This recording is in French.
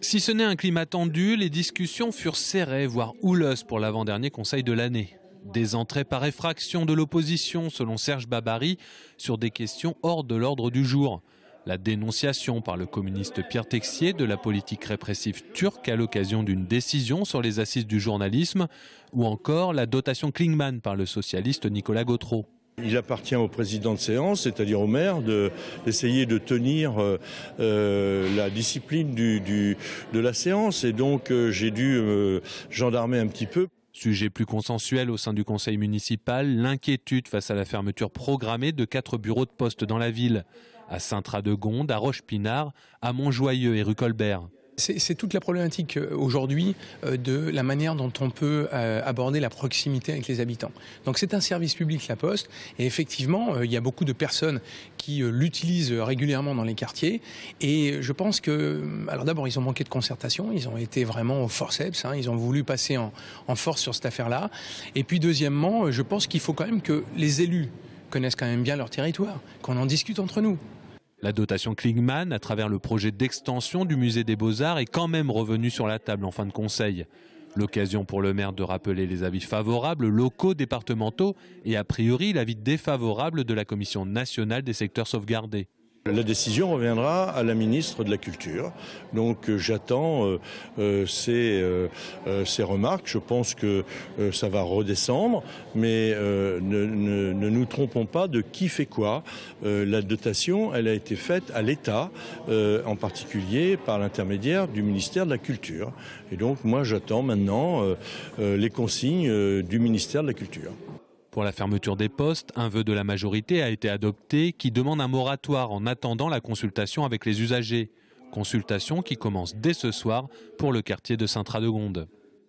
Si ce n'est un climat tendu, les discussions furent serrées, voire houleuses pour l'avant-dernier conseil de l'année. Des entrées par effraction de l'opposition, selon Serge Babary, sur des questions hors de l'ordre du jour. La dénonciation par le communiste Pierre Texier de la politique répressive turque à l'occasion d'une décision sur les assises du journalisme, ou encore la dotation Klingman par le socialiste Nicolas Gautreau. Il appartient au président de séance, c'est-à-dire au maire, d'essayer de tenir la discipline de la séance. Et donc j'ai dû gendarmer un petit peu. Sujet plus consensuel au sein du conseil municipal, l'inquiétude face à la fermeture programmée de 4 bureaux de poste dans la ville, à Saint-Radegonde, à Roche-Pinard, à Montjoyeux et rue Colbert. C'est toute la problématique aujourd'hui de la manière dont on peut aborder la proximité avec les habitants. Donc c'est un service public, la Poste, et effectivement, il y a beaucoup de personnes qui l'utilisent régulièrement dans les quartiers. Et je pense que, alors d'abord, ils ont manqué de concertation, ils ont été vraiment au forceps, ils ont voulu passer en force sur cette affaire-là. Et puis deuxièmement, je pense qu'il faut quand même que les élus connaissent quand même bien leur territoire, qu'on en discute entre nous. La dotation Klingman, à travers le projet d'extension du musée des Beaux-Arts, est quand même revenue sur la table en fin de conseil. L'occasion pour le maire de rappeler les avis favorables locaux, départementaux et a priori l'avis défavorable de la Commission nationale des secteurs sauvegardés. La décision reviendra à la ministre de la Culture. Donc j'attends ces remarques. Je pense que ça va redescendre, mais ne nous trompons pas de qui fait quoi. La dotation, elle a été faite à l'État, en particulier par l'intermédiaire du ministère de la Culture. Et donc moi j'attends maintenant les consignes du ministère de la Culture. Pour la fermeture des postes, un vœu de la majorité a été adopté qui demande un moratoire en attendant la consultation avec les usagers. Consultation qui commence dès ce soir pour le quartier de Saint-Radegonde.